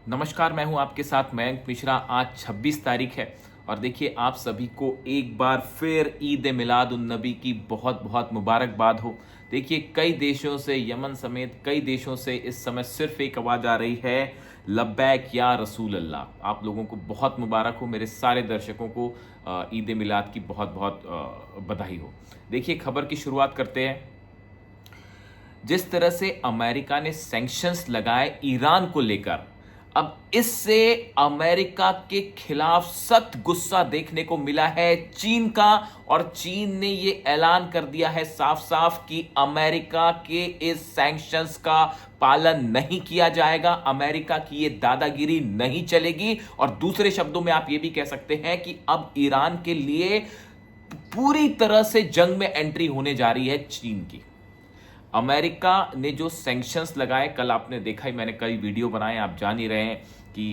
नमस्कार, मैं हूं आपके साथ मयंक मिश्रा। आज 26 तारीख है और देखिए आप सभी को एक बार फिर ईद मिलाद उन नबी की बहुत बहुत मुबारकबाद हो। देखिए कई देशों से, यमन समेत कई देशों से इस समय सिर्फ एक आवाज़ आ रही है, लब्बैक या रसूल अल्लाह। आप लोगों को बहुत मुबारक हो, मेरे सारे दर्शकों को ईद मिलाद की बहुत बहुत बधाई हो। देखिए खबर की शुरुआत करते हैं। जिस तरह से अमेरिका ने सैंक्शंस लगाए ईरान को लेकर, अब इससे अमेरिका के खिलाफ सख्त गुस्सा देखने को मिला है चीन का। और चीन ने ये ऐलान कर दिया है साफ साफ कि अमेरिका के इस सैंक्शंस का पालन नहीं किया जाएगा, अमेरिका की ये दादागिरी नहीं चलेगी। और दूसरे शब्दों में आप ये भी कह सकते हैं कि अब ईरान के लिए पूरी तरह से जंग में एंट्री होने जा रही है चीन की। अमेरिका ने जो सैंक्शंस लगाए, कल आपने देखा ही, मैंने कई वीडियो बनाए, आप जान ही रहे हैं कि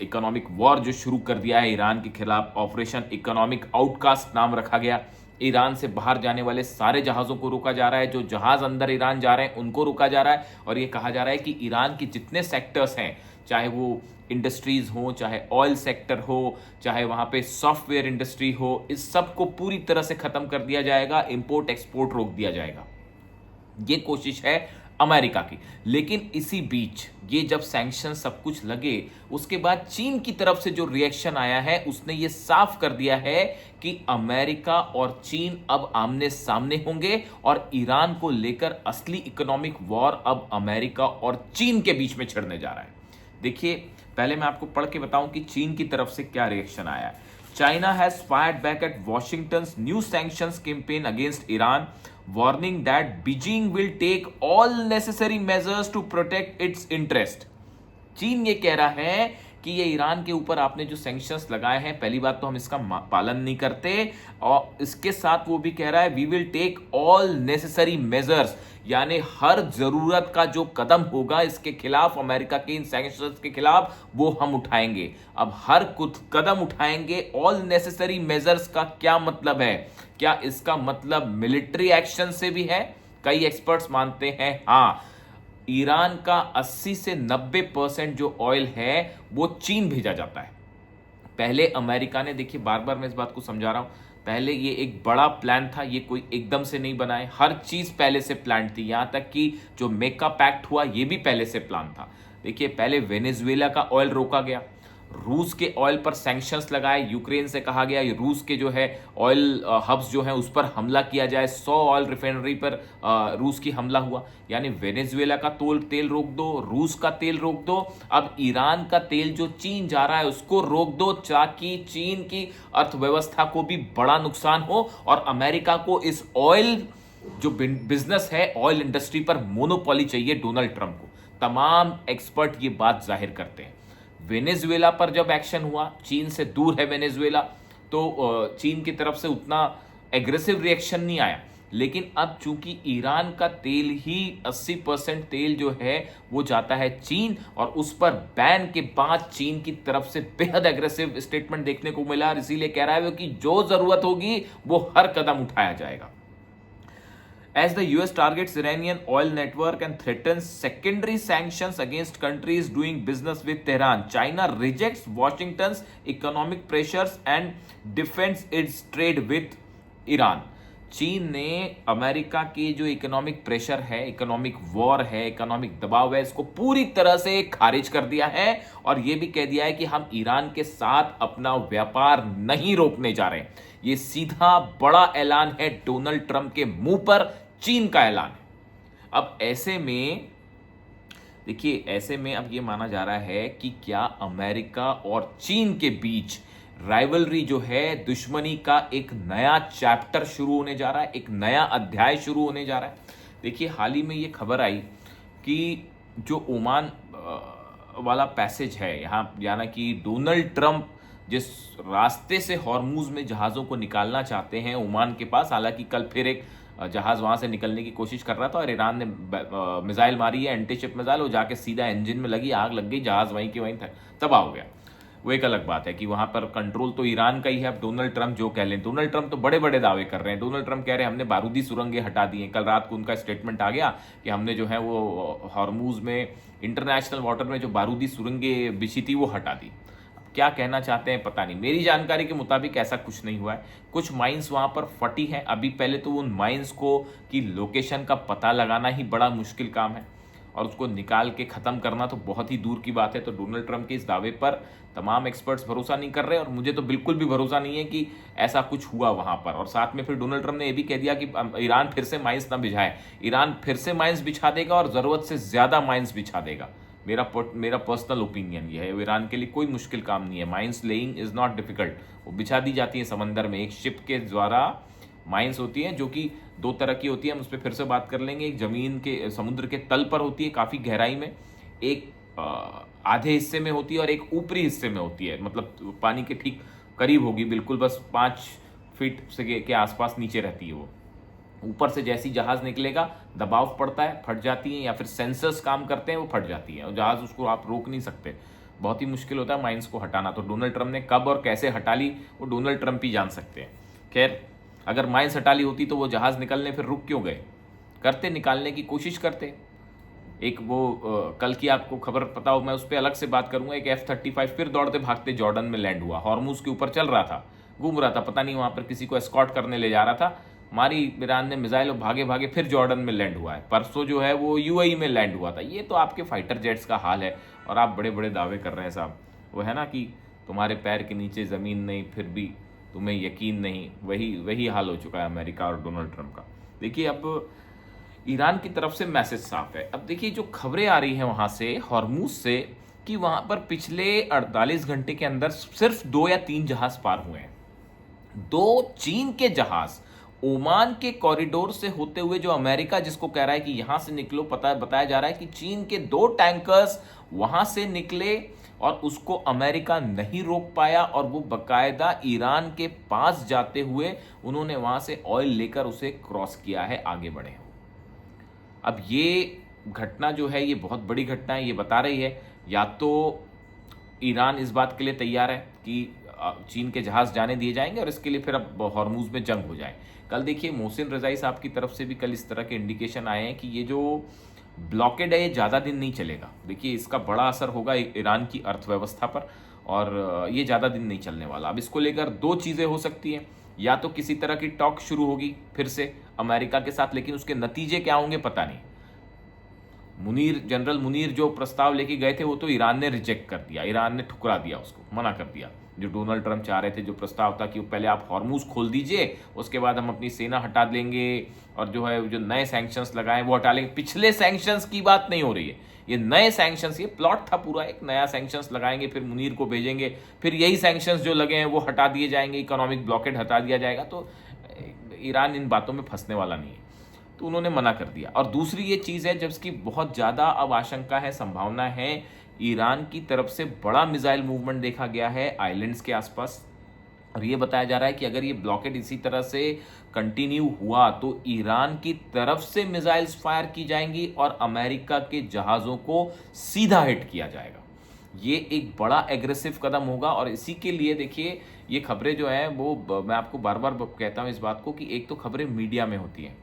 इकोनॉमिक वॉर जो शुरू कर दिया है ईरान के खिलाफ, ऑपरेशन इकोनॉमिक आउटकास्ट नाम रखा गया। ईरान से बाहर जाने वाले सारे जहाज़ों को रोका जा रहा है, जो जहाज़ अंदर ईरान जा रहे हैं उनको रोका जा रहा है। और ये कहा जा रहा है कि ईरान के जितने सेक्टर्स हैं, चाहे वो इंडस्ट्रीज़ हो, चाहे ऑयल सेक्टर हो, चाहे वहाँ पे सॉफ्टवेयर इंडस्ट्री हो, इस सब को पूरी तरह से ख़त्म कर दिया जाएगा, इंपोर्ट एक्सपोर्ट रोक दिया जाएगा। ये कोशिश है अमेरिका की। लेकिन इसी बीच ये जब सैंक्शन सब कुछ लगे, उसके बाद चीन की तरफ से जो रिएक्शन आया है, उसने ये साफ कर दिया है कि अमेरिका और चीन अब आमने सामने होंगे और ईरान को लेकर असली इकोनॉमिक वॉर अब अमेरिका और चीन के बीच में छिड़ने जा रहा है। देखिए पहले मैं आपको पढ़ के बताऊं कि चीन की तरफ से क्या रिएक्शन आया है। China has fired back at वॉशिंगटन्स new sanctions campaign against Iran, warning that Beijing will take all necessary measures to protect its interest। चीन ये कह रहा है कि ये ईरान के ऊपर आपने जो सैंक्शंस लगाए हैं, पहली बात तो हम इसका पालन नहीं करते, और इसके साथ वो भी कह रहा है we will take all necessary measures, यानी हर जरूरत का जो कदम होगा इसके खिलाफ, अमेरिका के इन सैंक्शंस के खिलाफ, वो हम उठाएंगे। अब हर कुछ कदम उठाएंगे, ऑल नेसेसरी मेजर्स का क्या मतलब है? क्या इसका मतलब मिलिट्री एक्शन से भी है? कई एक्सपर्ट्स मानते हैं हाँ, ईरान का 80 से 90% जो ऑयल है वो चीन भेजा जाता है। पहले अमेरिका ने, देखिए बार बार मैं इस बात को समझा रहा हूं, पहले ये एक बड़ा प्लान था, ये कोई एकदम से नहीं बनाए, हर चीज पहले से प्लान थी। यहां तक कि जो मेका पैक्ट हुआ ये भी पहले से प्लान था। देखिए पहले वेनेजुएला का ऑयल रोका गया, रूस के ऑयल पर सैंक्शंस लगाए, यूक्रेन से कहा गया ये रूस के जो है ऑयल हब्स जो है उस पर हमला किया जाए, 100 ऑयल रिफाइनरी पर रूस की हमला हुआ। यानी वेनेजुएला का तेल रोक दो, रूस का तेल रोक दो, अब ईरान का तेल जो चीन जा रहा है उसको रोक दो, ताकि चीन की अर्थव्यवस्था को भी बड़ा नुकसान हो और अमेरिका को इस ऑयल जो बिजनेस है, ऑयल इंडस्ट्री पर मोनोपोली चाहिए डोनाल्ड ट्रंप को। तमाम एक्सपर्ट ये बात जाहिर करते हैं। वेनेजुएला पर जब एक्शन हुआ, चीन से दूर है वेनेजुएला, तो चीन की तरफ से उतना एग्रेसिव रिएक्शन नहीं आया। लेकिन अब चूंकि ईरान का तेल ही 80% तेल जो है वो जाता है चीन, और उस पर बैन के बाद चीन की तरफ से बेहद एग्रेसिव स्टेटमेंट देखने को मिला, और इसीलिए कह रहा है वो कि जो जरूरत होगी वो हर कदम उठाया जाएगा। As the US targets Iranian oil network and threatens secondary sanctions against countries doing business with Tehran, China rejects Washington's economic pressures and defends its trade with Iran। चीन ने अमेरिका की जो इकोनॉमिक प्रेशर है, economic war है, economic दबाव है, इसको पूरी तरह से खारिज कर दिया है और यह भी कह दिया है कि हम ईरान के साथ अपना व्यापार नहीं रोकने जा रहे हैं। यह सीधा बड़ा ऐलान है डोनाल्ड ट्रंप के मुंह पर, चीन का ऐलान है। अब ऐसे में देखिए, ऐसे में अब यह माना जा रहा है कि क्या अमेरिका और चीन के बीच राइवलरी जो है, दुश्मनी का एक नया चैप्टर शुरू होने जा रहा है, एक नया अध्याय शुरू होने जा रहा है। देखिए हाल ही में ये खबर आई कि जो ओमान वाला पैसेज है यहाँ, यानी कि डोनाल्ड ट्रंप जिस रास्ते से हॉर्मूज में जहाज़ों को निकालना चाहते हैं ओमान के पास, हालांकि कल फिर एक जहाज़ वहाँ से निकलने की कोशिश कर रहा था और ईरान ने मिसाइल मारी है, एंटी शिप मिसाइल, वो जाके सीधा इंजन में लगी, आग लग गई, जहाज़ वहीं के वहीं तबाह हो गया। वो एक अलग बात है कि वहां पर कंट्रोल तो ईरान का ही है। अब डोनाल्ड ट्रंप जो कह लें, डोनाल्ड ट्रंप तो बड़े बड़े दावे कर रहे हैं। डोनाल्ड ट्रंप कह रहे हैं हमने बारूदी सुरंगें हटा दी हैं। कल रात को उनका स्टेटमेंट आ गया कि हमने जो है वो हॉर्मूज में, इंटरनेशनल वाटर में जो बारूदी सुरंगें बिछी थी वो हटा दी। क्या कहना चाहते हैं पता नहीं। मेरी जानकारी के मुताबिक ऐसा कुछ नहीं हुआ है। कुछ माइंस वहां पर फटी हैं। अभी पहले तो उन माइंस को की लोकेशन का पता लगाना ही बड़ा मुश्किल काम है और उसको निकाल के ख़त्म करना तो बहुत ही दूर की बात है। तो डोनाल्ड ट्रंप के इस दावे पर तमाम एक्सपर्ट्स भरोसा नहीं कर रहे और मुझे तो बिल्कुल भी भरोसा नहीं है कि ऐसा कुछ हुआ वहां पर। और साथ में फिर डोनाल्ड ट्रंप ने यह भी कह दिया कि ईरान फिर से माइंस ना बिछाए। ईरान फिर से माइंस बिछा देगा और ज़रूरत से ज़्यादा माइंस बिछा देगा। मेरा पर्सनल ओपिनियन ये है। ईरान के लिए कोई मुश्किल काम नहीं है। Mines laying is not difficult. वो बिछा दी जाती है समंदर में। एक शिप के द्वारा माइंस होती हैं जो कि दो तरह की होती है। हम उस पर फिर से बात कर लेंगे। एक जमीन के, समुद्र के तल पर होती है काफ़ी गहराई में, एक आधे हिस्से में होती है और एक ऊपरी हिस्से में होती है। मतलब पानी के ठीक करीब होगी, बिल्कुल बस 5 फीट से के आसपास नीचे रहती है वो। ऊपर से जैसी जहाज निकलेगा दबाव पड़ता है, फट जाती है, या फिर सेंसर्स काम करते हैं वो फट जाती है और जहाज उसको आप रोक नहीं सकते। बहुत ही मुश्किल होता है माइंस को हटाना। तो डोनाल्ड ट्रंप ने कब और कैसे हटा ली वो डोनाल्ड ट्रंप ही जान सकते हैं। खैर, अगर माइंस हटा ली होती तो वो जहाज निकलने फिर रुक क्यों गए? करते, निकालने की कोशिश करते। एक वो कल की आपको खबर पता हो, मैं उस पर अलग से बात करूंगा। एक F-35 फिर दौड़ते भागते जॉर्डन में लैंड हुआ। हॉर्मूज के ऊपर चल रहा था, घूम रहा था, पता नहीं वहां पर किसी को एस्कॉर्ट करने ले जा रहा था। मारी ईरान ने मिसाइल और भागे भागे फिर जॉर्डन में लैंड हुआ है। परसों जो है वो UAE में लैंड हुआ था। ये तो आपके फाइटर जेट्स का हाल है और आप बड़े बड़े दावे कर रहे हैं साहब। वो है ना कि तुम्हारे पैर के नीचे ज़मीन नहीं फिर भी तुम्हें यकीन नहीं। वही वही हाल हो चुका है अमेरिका और डोनाल्ड ट्रंप का। देखिए, अब ईरान की तरफ से मैसेज साफ है। अब देखिए जो खबरें आ रही हैं वहां से, हॉर्मूज से, कि वहां पर पिछले 48 घंटे के अंदर सिर्फ 2 या 3 जहाज पार हुए हैं। 2 चीन के जहाज ओमान के कॉरिडोर से होते हुए, जो अमेरिका जिसको कह रहा है कि यहां से निकलो, बताया जा रहा है कि चीन के 2 टैंकर्स वहां से निकले और उसको अमेरिका नहीं रोक पाया और वो बकायदा ईरान के पास जाते हुए उन्होंने वहां से ऑयल लेकर उसे क्रॉस किया है, आगे बढ़े। अब ये घटना जो है ये बहुत बड़ी घटना है। ये बता रही है या तो ईरान इस बात के लिए तैयार है कि चीन के जहाज जाने दिए जाएंगे और इसके लिए फिर अब हॉर्मूज में जंग हो जाए। कल देखिए मोहसिन रजाई साहब की तरफ से भी कल इस तरह के इंडिकेशन आए हैं कि ये जो ब्लॉकेड है ये ज़्यादा दिन नहीं चलेगा। देखिए इसका बड़ा असर होगा ईरान की अर्थव्यवस्था पर और ये ज़्यादा दिन नहीं चलने वाला। अब इसको लेकर 2 चीज़ें हो सकती हैं। या तो किसी तरह की टॉक शुरू होगी फिर से अमेरिका के साथ, लेकिन उसके नतीजे क्या होंगे पता नहीं। जनरल मुनीर जो प्रस्ताव लेके गए थे वो तो ईरान ने रिजेक्ट कर दिया, ईरान ने ठुकरा दिया, उसको मना कर दिया। जो डोनाल्ड ट्रंप चाह रहे थे, जो प्रस्ताव था कि पहले आप हॉर्मूज खोल दीजिए, उसके बाद हम अपनी सेना हटा देंगे और जो है जो नए सैंक्शंस लगाए वो हटा लेंगे। पिछले सैंक्शंस की बात नहीं हो रही है, ये नए सैंक्शंस, ये प्लॉट था पूरा, एक नया सैंक्शंस लगाएंगे, फिर मुनीर को भेजेंगे, फिर यही सैंक्शंस जो लगे हैं वो हटा दिए जाएंगे, इकोनॉमिक ब्लॉकेड हटा दिया जाएगा। तो ईरान इन बातों में फंसने वाला नहीं है, तो उन्होंने मना कर दिया। और दूसरी ये चीज़ है, जबकि बहुत ज़्यादा अब आशंका है, संभावना है, ईरान की तरफ से बड़ा मिसाइल मूवमेंट देखा गया है आइलैंड्स के आसपास और ये बताया जा रहा है कि अगर ये ब्लॉकेड इसी तरह से कंटिन्यू हुआ तो ईरान की तरफ से मिसाइल्स फायर की जाएंगी और अमेरिका के जहाज़ों को सीधा हिट किया जाएगा। ये एक बड़ा एग्रेसिव कदम होगा और इसी के लिए देखिए ये खबरें जो हैं वो, मैं आपको बार बार कहता हूँ इस बात को कि एक तो खबरें मीडिया में होती हैं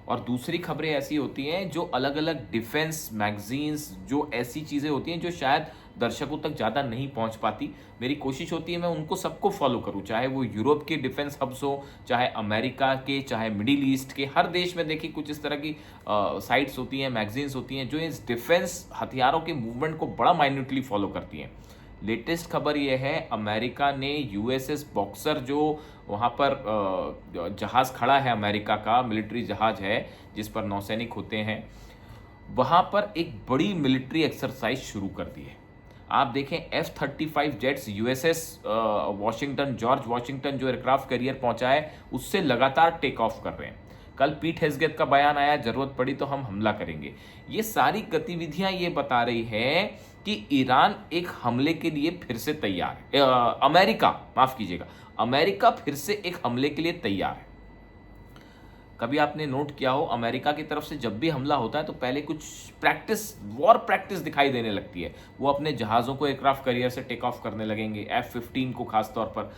और दूसरी खबरें ऐसी होती हैं जो अलग अलग डिफेंस मैगजीन्स, जो ऐसी चीज़ें होती हैं जो शायद दर्शकों तक ज़्यादा नहीं पहुंच पाती। मेरी कोशिश होती है मैं उनको सबको फॉलो करूं, चाहे वो यूरोप के डिफेंस हब्स हो, चाहे अमेरिका के, चाहे मिडिल ईस्ट के। हर देश में देखिए कुछ इस तरह की साइट्स होती हैं, मैगजीन्स होती हैं जो इस डिफेंस हथियारों के मूवमेंट को बड़ा माइन्यूटली फॉलो करती हैं। लेटेस्ट खबर यह है, अमेरिका ने USS बॉक्सर, जो वहाँ पर जहाज़ खड़ा है अमेरिका का, मिलिट्री जहाज़ है जिस पर नौसैनिक होते हैं, वहाँ पर एक बड़ी मिलिट्री एक्सरसाइज शुरू कर दी है। आप देखें F-35 jets USS Washington, George Washington जो एयरक्राफ्ट कैरियर पहुँचा है उससे लगातार टेक ऑफ कर रहे हैं। कल पीट हेग्सेथ का बयान आया, जरूरत पड़ी तो हम हमला करेंगे। ये सारी गतिविधियां ये बता रही है कि ईरान एक हमले के लिए फिर से तैयार है। अमेरिका, माफ कीजिएगा, अमेरिका फिर से एक हमले के लिए तैयार है। कभी आपने नोट किया हो अमेरिका की तरफ से जब भी हमला होता है तो पहले कुछ प्रैक्टिस, वॉर प्रैक्टिस दिखाई देने लगती है। वो अपने जहाज़ों को एयरक्राफ्ट कैरियर से टेक ऑफ करने लगेंगे, F-15 को खासतौर पर,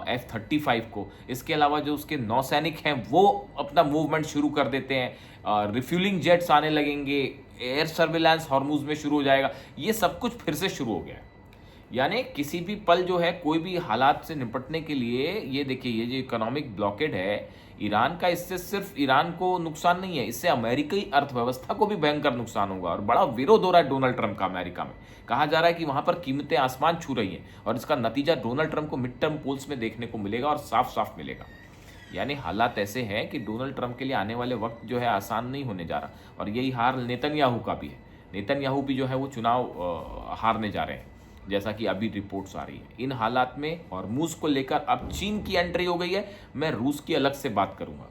F-35 को। इसके अलावा जो उसके नौसैनिक हैं वो अपना मूवमेंट शुरू कर देते हैं, रिफ्यूलिंग जेट्स आने लगेंगे, एयर सर्विलांस हॉर्मुज में शुरू हो जाएगा। ये सब कुछ फिर से शुरू हो गया है। यानी किसी भी पल जो है कोई भी हालात से निपटने के लिए, ये देखिए ये जो इकोनॉमिक ब्लॉकेड है ईरान का, इससे सिर्फ ईरान को नुकसान नहीं है, इससे अमेरिकी अर्थव्यवस्था को भी भयंकर नुकसान होगा। और बड़ा विरोध हो रहा है डोनाल्ड ट्रंप का अमेरिका में। कहा जा रहा है कि वहां पर कीमतें आसमान छू रही हैं और इसका नतीजा डोनाल्ड ट्रंप को मिड टर्म पोल्स में देखने को मिलेगा और साफ साफ मिलेगा। यानी हालात ऐसे हैं कि डोनाल्ड ट्रंप के लिए आने वाले वक्त जो है आसान नहीं होने जा रहा। और यही हार नेतन्याहू का भी है। नेतन्याहू भी जो है वो चुनाव हारने जा रहे हैं, जैसा कि अभी रिपोर्ट्स आ रही है। इन हालात में हॉर्मुज को लेकर अब चीन की एंट्री हो गई है। मैं रूस की अलग से बात करूंगा,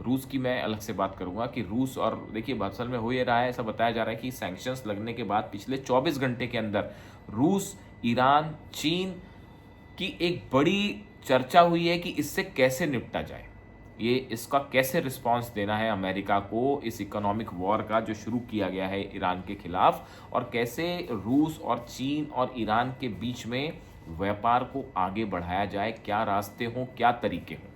रूस की मैं अलग से बात करूंगा कि रूस, और देखिए असल में हो ये रहा है, ऐसा बताया जा रहा है कि सैंक्शंस लगने के बाद पिछले 24 घंटे के अंदर रूस, ईरान, चीन की एक बड़ी चर्चा हुई है कि इससे कैसे निपटा जाए, ये इसका कैसे रिस्पांस देना है अमेरिका को इस इकोनॉमिक वॉर का जो शुरू किया गया है ईरान के खिलाफ, और कैसे रूस और चीन और ईरान के बीच में व्यापार को आगे बढ़ाया जाए, क्या रास्ते हों, क्या तरीके हों,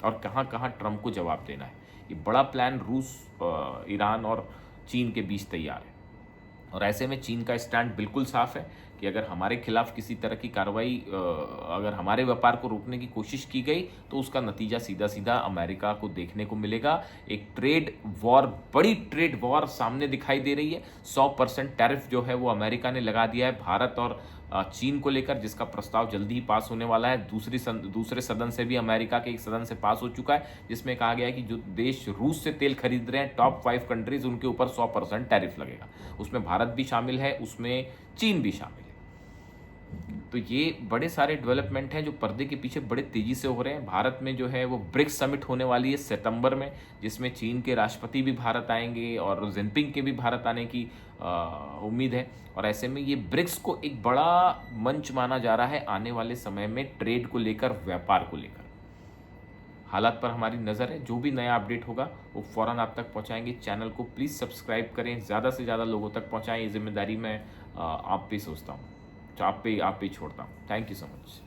और कहाँ कहाँ ट्रंप को जवाब देना है। ये बड़ा प्लान रूस, ईरान और चीन के बीच तैयार है। और ऐसे में चीन का स्टैंड बिल्कुल साफ है कि अगर हमारे खिलाफ किसी तरह की कार्रवाई, अगर हमारे व्यापार को रोकने की कोशिश की गई तो उसका नतीजा सीधा सीधा अमेरिका को देखने को मिलेगा। एक ट्रेड वॉर, बड़ी ट्रेड वॉर सामने दिखाई दे रही है। 100% टैरिफ जो है वो अमेरिका ने लगा दिया है भारत और चीन को लेकर, जिसका प्रस्ताव जल्दी ही पास होने वाला है। दूसरे सदन से भी, अमेरिका के एक सदन से पास हो चुका है, जिसमें कहा गया है कि जो देश रूस से तेल खरीद रहे हैं, टॉप 5 कंट्रीज, उनके ऊपर 100% टैरिफ लगेगा। उसमें भारत भी शामिल है, उसमें चीन भी शामिल है। तो ये बड़े सारे डेवलपमेंट हैं जो पर्दे के पीछे बड़े तेजी से हो रहे हैं। भारत में जो है वो ब्रिक्स समिट होने वाली है सितंबर में, जिसमें चीन के राष्ट्रपति भी भारत आएंगे और जिनपिंग के भी भारत आने की उम्मीद है। और ऐसे में ये ब्रिक्स को एक बड़ा मंच माना जा रहा है आने वाले समय में ट्रेड को लेकर, व्यापार को लेकर। हालात पर हमारी नज़र है, जो भी नया अपडेट होगा वो फ़ौरन आप तक पहुंचाएंगे। चैनल को प्लीज़ सब्सक्राइब करें, ज़्यादा से ज़्यादा लोगों तक पहुंचाएं। ये जिम्मेदारी मैं आप पे सोचता हूँ, आप पे छोड़ता हूँ। Thank you so much.